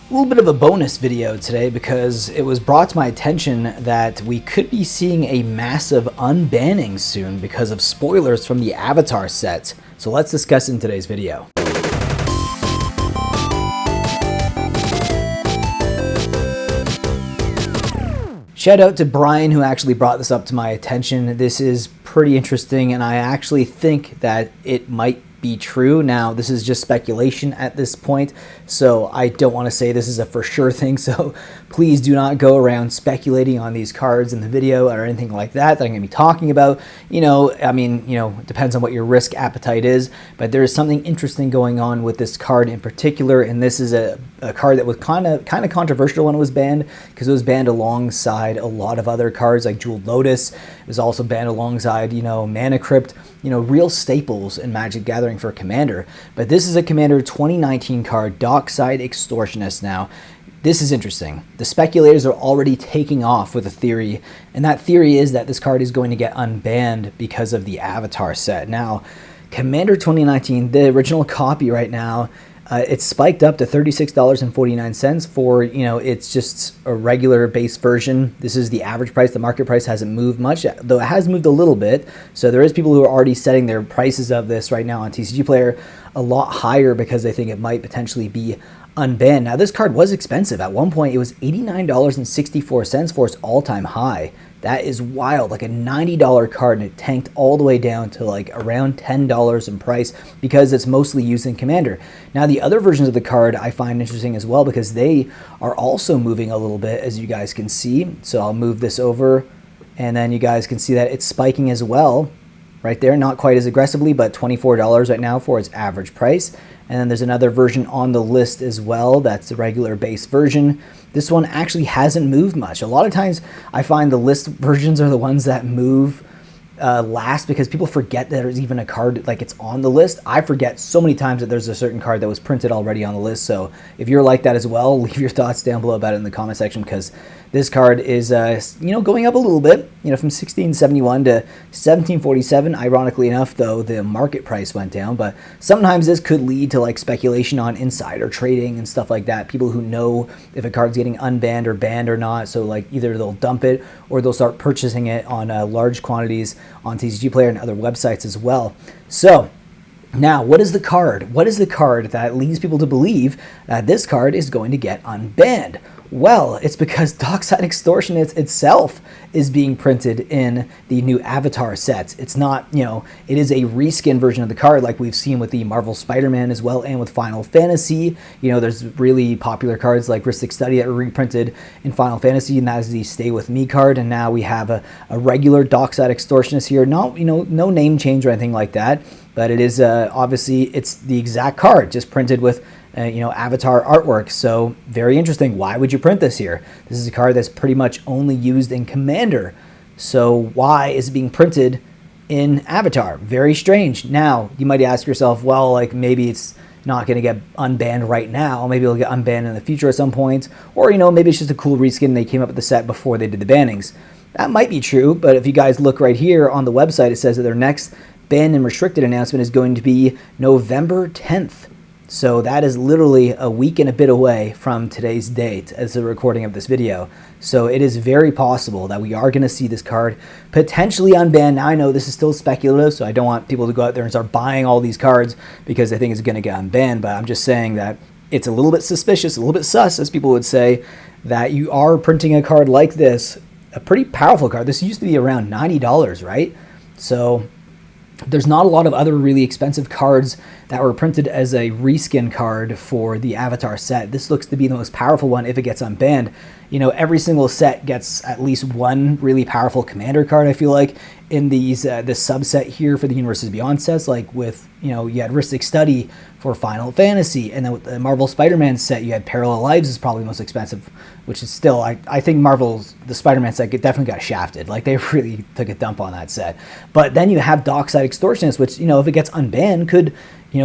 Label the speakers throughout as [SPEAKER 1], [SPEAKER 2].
[SPEAKER 1] A little bit of a bonus video today because it was brought to my attention that we could be seeing a massive unbanning soon because of spoilers from the Avatar set. So let's discuss in today's video. Shout out to Brian who actually brought this up to my attention. This is pretty interesting and I actually think that it might be true. Now, this is just speculation at this point, so I don't want to say this is a for sure thing, so please do not go around speculating on these cards in the video or anything like that I'm going to be talking about. It depends on what your risk appetite is, but there is something interesting going on with this card in particular, and this is a card that was kind of controversial when it was banned because it was banned alongside a lot of other cards like Jeweled Lotus. It was also banned alongside, Mana Crypt, real staples in Magic Gathering for Commander. But this is a Commander 2019 card, Dockside Extortionist. Now, this is interesting. The speculators are already taking off with a theory, and that theory is that this card is going to get unbanned because of the Avatar set. Now, Commander 2019, the original copy right now, it's spiked up to $36.49 for, it's just a regular base version. This is the average price. The market price hasn't moved much, though it has moved a little bit. So there is people who are already setting their prices of this right now on TCG Player a lot higher because they think it might potentially be unbanned. Now, this card was expensive. At one point, it was $89.64 for its all-time high. That is wild, like a $90 card, and it tanked all the way down to like around $10 in price because it's mostly used in Commander. Now, the other versions of the card I find interesting as well because they are also moving a little bit, as you guys can see. So I'll move this over, and then you guys can see that it's spiking as well right there. Not quite as aggressively, but $24 right now for its average price. And then there's another version on the list as well. That's the regular base version. This one actually hasn't moved much. A lot of times I find the list versions are the ones that move last because people forget that there's even a card like it's on the list. I forget so many times that there's a certain card that was printed already on the list. So if you're like that as well, leave your thoughts down below about it in the comment section because this card is going up a little bit, from 1671 to 1747. Ironically enough, though, the market price went down, but sometimes this could lead to like speculation on insider trading and stuff like that. People who know if a card's getting unbanned or banned or not, so like either they'll dump it or they'll start purchasing it on large quantities on TCG Player and other websites as well. So now, what is the card? What is the card that leads people to believe that this card is going to get unbanned? Well, it's because Dockside Extortionist itself is being printed in the new Avatar set. It's not, it is a reskin version of the card like we've seen with the Marvel Spider-Man as well and with Final Fantasy. There's really popular cards like Ristic Study that are reprinted in Final Fantasy, and that is the Stay With Me card. And now we have a regular Dockside Extortionist here. Not, no name change or anything like that, but it is obviously it's the exact card, just printed with Avatar artwork. So very interesting. Why would you print this here? This is a card that's pretty much only used in Commander. So why is it being printed in Avatar? Very strange. Now, you might ask yourself, well, like maybe it's not going to get unbanned right now. Maybe it'll get unbanned in the future at some point. Or, maybe it's just a cool reskin. They came up with the set before they did the bannings. That might be true, but if you guys look right here on the website, it says that their next banned and restricted announcement is going to be November 10th. So that is literally a week and a bit away from today's date as the recording of this video. So it is very possible that we are going to see this card potentially unbanned. Now I know this is still speculative, so I don't want people to go out there and start buying all these cards because they think it's going to get unbanned, but I'm just saying that it's a little bit suspicious, a little bit sus, as people would say, that you are printing a card like this, a pretty powerful card. This used to be around $90, right? So there's not a lot of other really expensive cards that were printed as a reskin card for the Avatar set. This looks to be the most powerful one if it gets unbanned. Every single set gets at least one really powerful Commander card, I feel like, in these this subset here for the Universes Beyond sets, like with, you had Ristic Study for Final Fantasy, and then with the Marvel Spider-Man set, you had Parallel Lives is probably the most expensive, which is still, I think the Spider-Man set definitely got shafted. Like, they really took a dump on that set. But then you have Dockside Extortionist, which, if it gets unbanned, could,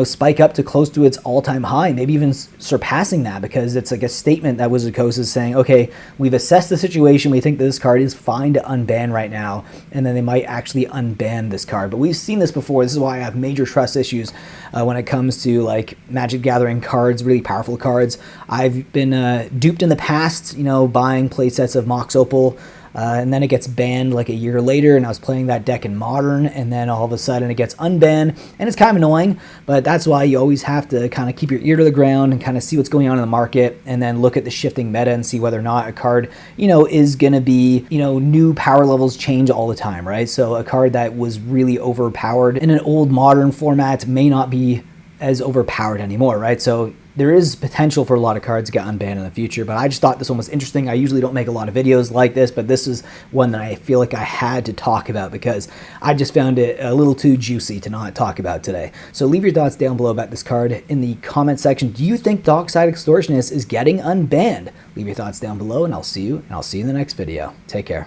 [SPEAKER 1] spike up to close to its all-time high, maybe even surpassing that, because it's like a statement that Wizard Coast is saying, okay, we've assessed the situation, we think that this card is fine to unban right now, and then they might actually unban this card. But we've seen this before. This is why I have major trust issues when it comes to like Magic Gathering cards, really powerful cards. I've been duped in the past, buying play sets of Mox Opal, and then it gets banned like a year later, and I was playing that deck in Modern, and then all of a sudden it gets unbanned, and it's kind of annoying, but that's why you always have to kind of keep your ear to the ground and kind of see what's going on in the market, and then look at the shifting meta and see whether or not a card, is going to be, new power levels change all the time, right? So a card that was really overpowered in an old Modern format may not be as overpowered anymore, right? So there is potential for a lot of cards to get unbanned in the future, but I just thought this one was interesting. I usually don't make a lot of videos like this, but this is one that I feel like I had to talk about because I just found it a little too juicy to not talk about today. So leave your thoughts down below about this card in the comment section. Do you think Dockside Extortionist is getting unbanned? Leave your thoughts down below, and I'll see you in the next video. Take care.